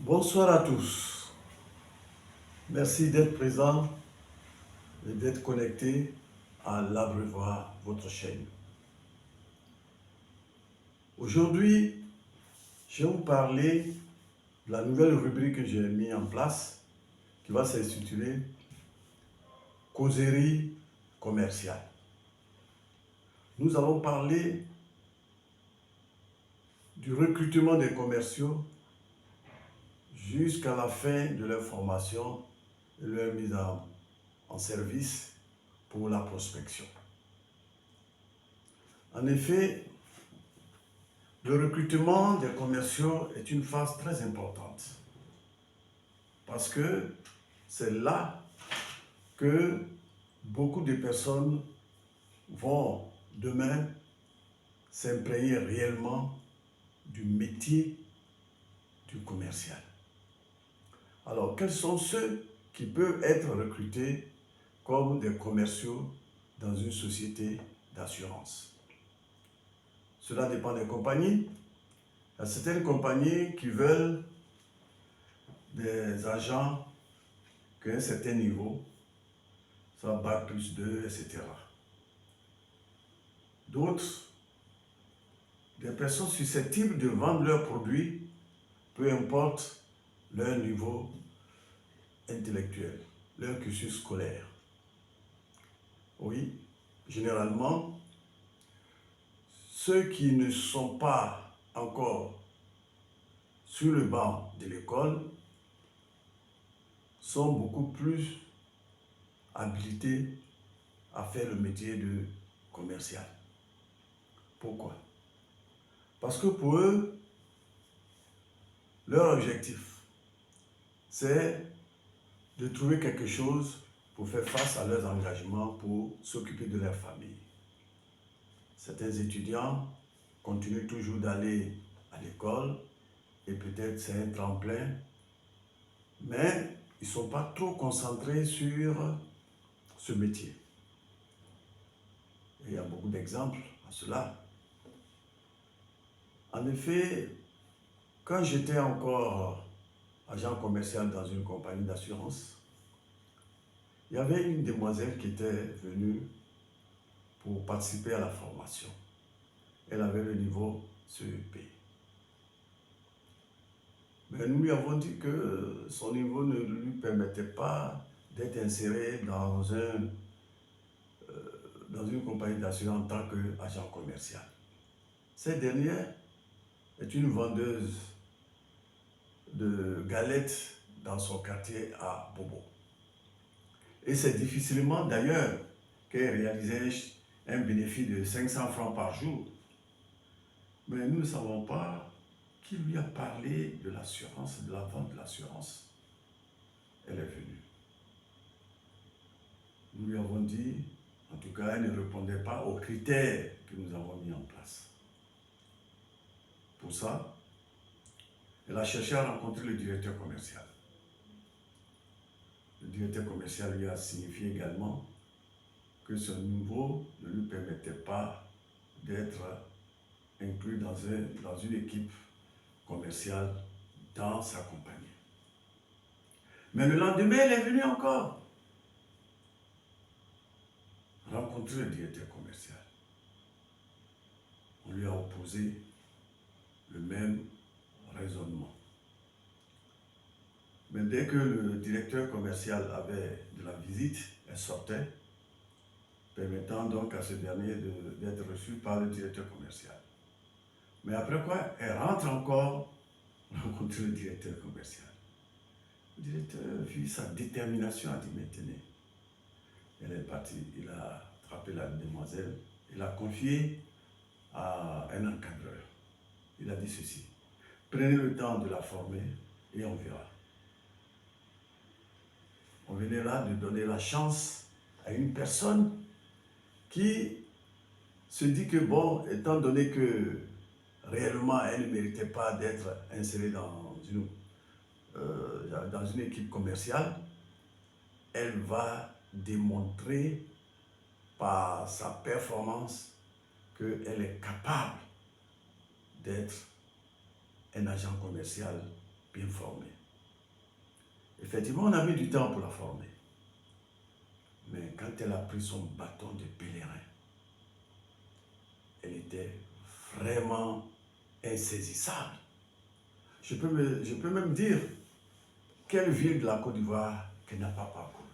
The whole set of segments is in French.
Bonsoir à tous. Merci d'être présents et d'être connectés à l'Abreuvoir, votre chaîne. Aujourd'hui, je vais vous parler de la nouvelle rubrique que j'ai mise en place qui va s'intituler Causerie commerciale. Nous allons parler du recrutement des commerciaux jusqu'à la fin de leur formation et leur mise en service pour la prospection. En effet, le recrutement des commerciaux est une phase très importante parce que c'est là que beaucoup de personnes vont demain s'imprégner réellement du métier du commercial. Alors, quels sont ceux qui peuvent être recrutés comme des commerciaux dans une société d'assurance? Cela dépend des compagnies. Il y a certaines compagnies qui veulent des agents qu'à un certain niveau, soit bac plus 2, etc. D'autres, des personnes susceptibles de vendre leurs produits, peu importe leur niveau intellectuel, leur cursus scolaire. Oui, généralement, ceux qui ne sont pas encore sur le banc de l'école sont beaucoup plus habilités à faire le métier de commercial. Pourquoi? Parce que pour eux, leur objectif, c'est de trouver quelque chose pour faire face à leurs engagements, pour s'occuper de leur famille. Certains étudiants continuent toujours d'aller à l'école et peut-être c'est un tremplin, mais ils ne sont pas trop concentrés sur ce métier. Et il y a beaucoup d'exemples à cela. En effet, quand j'étais encore agent commercial dans une compagnie d'assurance, il y avait une demoiselle qui était venue pour participer à la formation. Elle avait le niveau CEP. Mais nous lui avons dit que son niveau ne lui permettait pas d'être inséré dans une compagnie d'assurance en tant qu'agent commercial. Cette dernière est une vendeuse de galettes dans son quartier à Bobo. Et c'est difficilement d'ailleurs qu'elle réalisait un bénéfice de 500 francs par jour. Mais nous ne savons pas qui lui a parlé de l'assurance, de la vente de l'assurance. Elle est venue. Nous lui avons dit, en tout cas, elle ne répondait pas aux critères que nous avons mis en place. Pour ça, elle a cherché à rencontrer le directeur commercial. Le directeur commercial lui a signifié également que son niveau ne lui permettait pas d'être inclus dans une équipe commerciale dans sa compagnie. Mais le lendemain, elle est venue encore rencontrer le directeur commercial. On lui a opposé le même raisonnement. Mais dès que le directeur commercial avait de la visite, elle sortait, permettant donc à ce dernier d'être reçu par le directeur commercial. Mais après quoi, elle rentre encore rencontrer le directeur commercial. Le directeur, vu sa détermination, a dit maintenant. Elle est partie, il a attrapé la demoiselle, il l'a confiée à un encadreur. Il a dit ceci, prenez le temps de la former et on verra. On venait là de donner la chance à une personne qui se dit que bon, étant donné que réellement elle ne méritait pas d'être insérée dans une équipe commerciale, elle va démontrer par sa performance qu'elle est capable d'être un agent commercial bien formée. Effectivement, on a mis du temps pour la former. Mais quand elle a pris son bâton de pèlerin, elle était vraiment insaisissable. Je peux même dire quelle ville de la Côte d'Ivoire qu'elle n'a pas parcouru.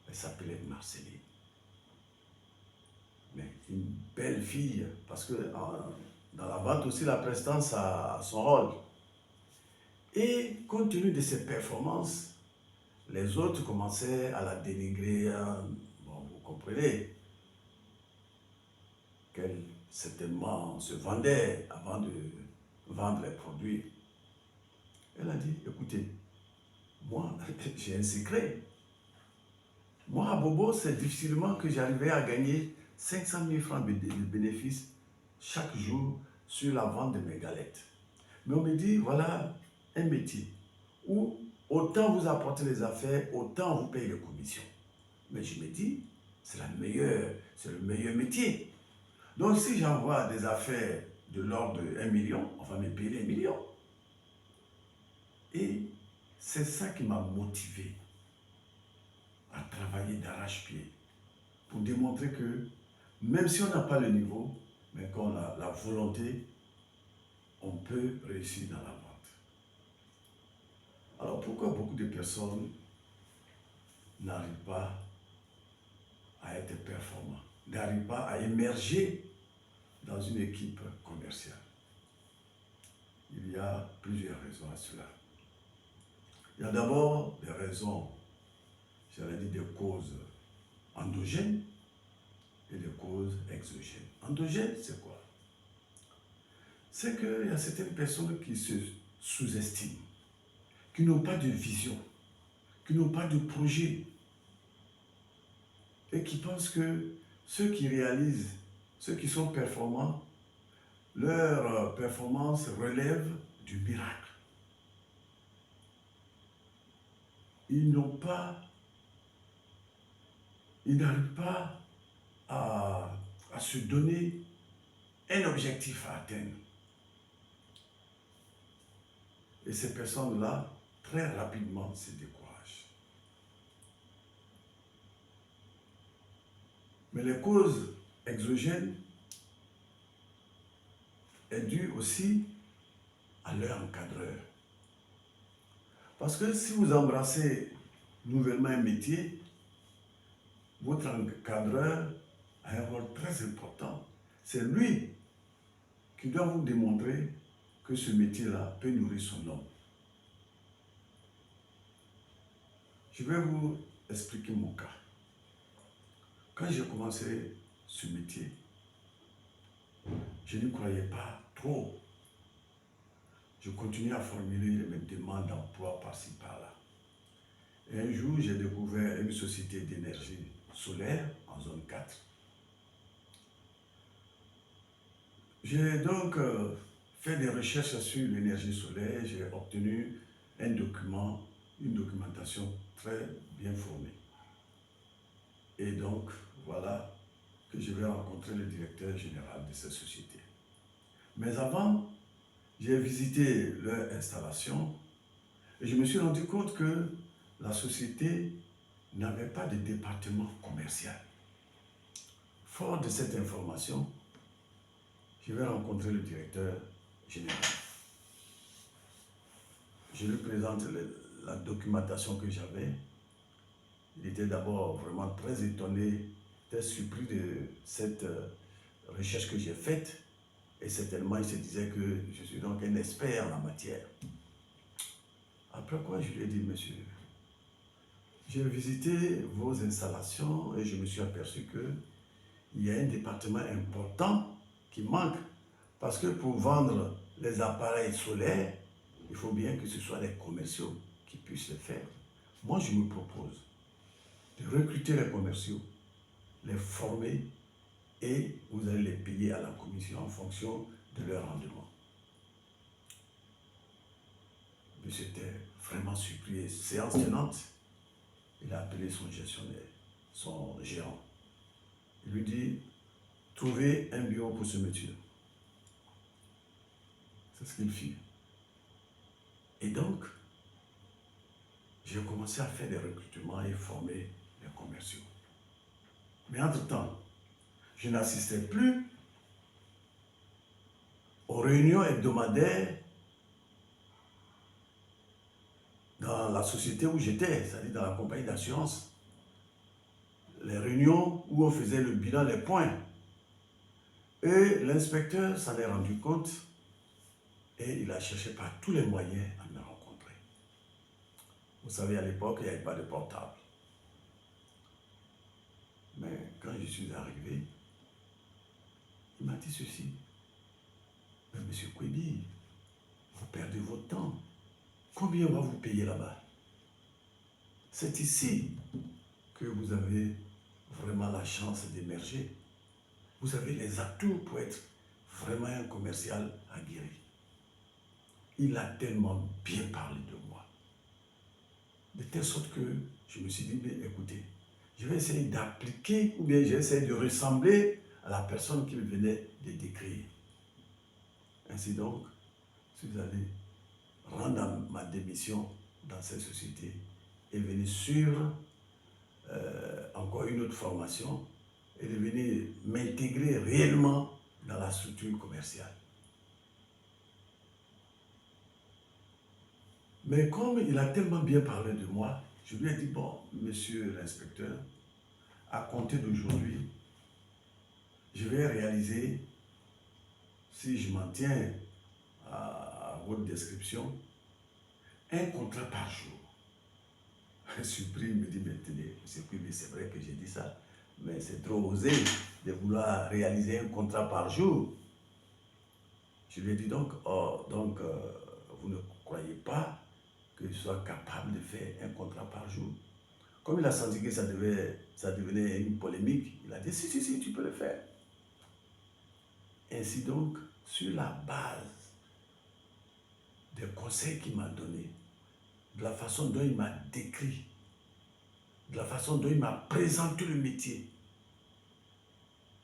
Elle s'appelait Marceline. Mais une belle fille, parce que dans la vente aussi, la prestance a son rôle. Et compte tenu de ses performances, les autres commençaient à la dénigrer. Bon, vous comprenez qu'elle certainement se vendait avant de vendre les produits. Elle a dit, écoutez, moi, j'ai un secret. Moi, à Bobo, c'est difficilement que j'arrivais à gagner 500 000 francs de bénéfices chaque jour sur la vente de mes galettes. Mais on me dit, voilà un métier où autant vous apportez les affaires, autant vous payez les commissions. Mais je me dis, c'est le meilleur métier. Donc si j'envoie des affaires de l'ordre de 1 million, on va me payer 1 million. Et c'est ça qui m'a motivé à travailler d'arrache-pied pour démontrer que même si on n'a pas le niveau, mais qu'on a la volonté, on peut réussir dans la vente. Alors pourquoi beaucoup de personnes n'arrivent pas à être performants, n'arrivent pas à émerger dans une équipe commerciale? Il y a plusieurs raisons à cela. Il y a d'abord des raisons, j'allais dire des causes endogènes et des causes exogènes. Endogènes, c'est quoi? C'est qu'il y a certaines personnes qui se sous-estiment, qui n'ont pas de vision, qui n'ont pas de projet et qui pensent que ceux qui réalisent, ceux qui sont performants, leur performance relève du miracle. Ils n'arrivent pas à se donner un objectif à atteindre. Et ces personnes-là, très rapidement, se découragent. Mais les causes exogènes est due aussi à leur encadreur. Parce que si vous embrassez nouvellement un métier, votre encadreur a un rôle très important. C'est lui qui doit vous démontrer que ce métier-là peut nourrir son homme. Je vais vous expliquer mon cas. Quand j'ai commencé ce métier, je n'y croyais pas trop. Je continuais à formuler mes demandes d'emploi par-ci, par-là. Et un jour, j'ai découvert une société d'énergie solaire en zone 4. J'ai donc fait des recherches sur l'énergie solaire. J'ai obtenu un document, une documentation très bien fournie. Et donc, voilà que je vais rencontrer le directeur général de cette société. Mais avant, j'ai visité leur installation et je me suis rendu compte que la société n'avait pas de département commercial. Fort de cette information, je vais rencontrer le directeur général. Je lui présente la documentation que j'avais. Il était d'abord vraiment très étonné, très surpris de cette recherche que j'ai faite. Et certainement, il se disait que je suis donc un expert en la matière. Après quoi, je lui ai dit, monsieur, j'ai visité vos installations et je me suis aperçu qu'il y a un département important qui manque. Parce que pour vendre les appareils solaires, il faut bien que ce soit les commerciaux qui puissent le faire. Moi, je me propose de recruter les commerciaux, les former et vous allez les payer à la commission en fonction de leur rendement. Mais c'était vraiment surpris. Séance tenante, il a appelé son gestionnaire, son gérant. Il lui dit, trouvez un bureau pour ce monsieur. C'est ce qu'il fit. Et donc, j'ai commencé à faire des recrutements et former les commerciaux. Mais entre-temps, je n'assistais plus aux réunions hebdomadaires dans la société où j'étais, c'est-à-dire dans la compagnie d'assurance. Les réunions où on faisait le bilan, les points. Et l'inspecteur s'en est rendu compte et il a cherché par tous les moyens à me rencontrer. Vous savez, à l'époque, il n'y avait pas de portable. Mais quand je suis arrivé, il m'a dit ceci. Mais monsieur Kwebi, vous perdez votre temps. Combien on va vous payer là-bas? C'est ici que vous avez vraiment la chance d'émerger. Vous avez les atouts pour être vraiment un commercial aguerri. Il a tellement bien parlé de moi. De telle sorte que je me suis dit, mais écoutez, je vais essayer d'appliquer ou bien j'essaie de ressembler à la personne qu'il venait de décrire. Ainsi donc, je suis allé rendre ma démission dans cette société et venir suivre encore une autre formation et de venir m'intégrer réellement dans la structure commerciale. Mais comme il a tellement bien parlé de moi, je lui ai dit, bon, monsieur l'inspecteur, à compter d'aujourd'hui, je vais réaliser, si je m'en tiens à votre description, un contrat par jour. Surpris, il me dit, mais tenez, c'est vrai que j'ai dit ça, mais c'est trop osé de vouloir réaliser un contrat par jour. Je lui ai dit donc, vous ne croyez pas que je sois capable de faire un contrat par jour? Comme il a senti que ça devenait une polémique, il a dit, si, tu peux le faire. Ainsi donc, sur la base des conseils qu'il m'a donnés, de la façon dont il m'a décrit, de la façon dont il m'a présenté le métier,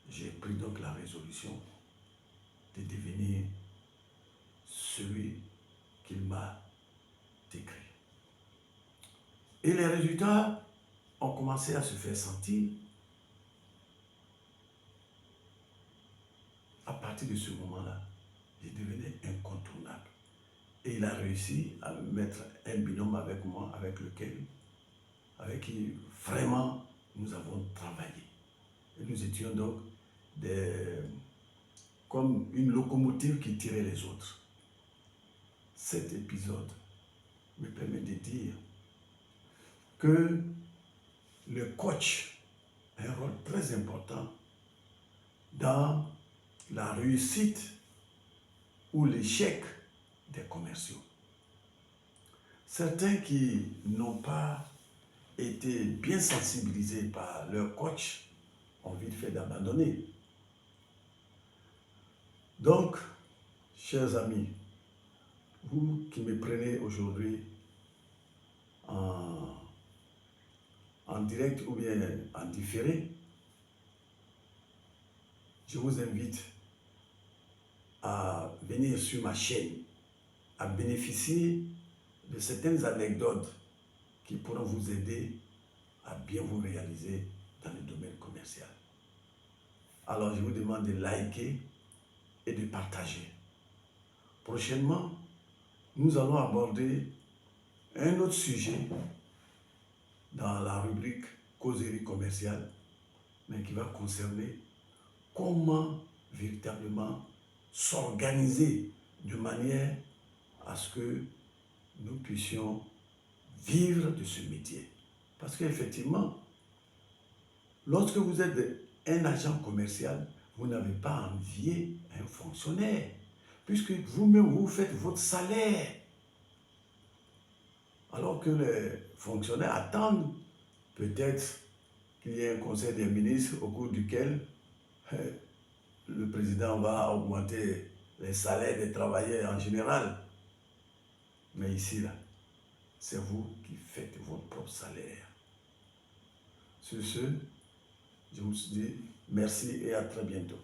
j'ai pris donc la résolution de devenir celui qu'il m'a décrit. Et les résultats ont commencé à se faire sentir. À partir de ce moment-là, je devenais incontournable. Et il a réussi à me mettre un binôme avec moi, avec qui vraiment nous avons travaillé. Et nous étions donc comme une locomotive qui tirait les autres. Cet épisode me permet de dire que le coach a un rôle très important dans la réussite ou l'échec des commerciaux. Certains qui n'ont pas été bien sensibilisés par leur coach ont vite fait d'abandonner. Donc, chers amis, vous qui me prenez aujourd'hui en direct ou bien en différé, je vous invite à venir sur ma chaîne, à bénéficier de certaines anecdotes qui pourront vous aider à bien vous réaliser dans le domaine commercial. Alors je vous demande de liker et de partager. Prochainement, nous allons aborder un autre sujet dans la rubrique causerie commerciale, mais qui va concerner comment véritablement s'organiser de manière à ce que nous puissions vivre de ce métier. Parce qu'effectivement, lorsque vous êtes un agent commercial, vous n'avez pas à envier un fonctionnaire, puisque vous-même vous faites votre salaire. Alors que les fonctionnaires attendent peut-être qu'il y ait un conseil des ministres au cours duquel le président va augmenter les salaires des travailleurs en général. Mais ici, là, c'est vous qui faites votre propre salaire. Sur ce, je vous dis merci et à très bientôt.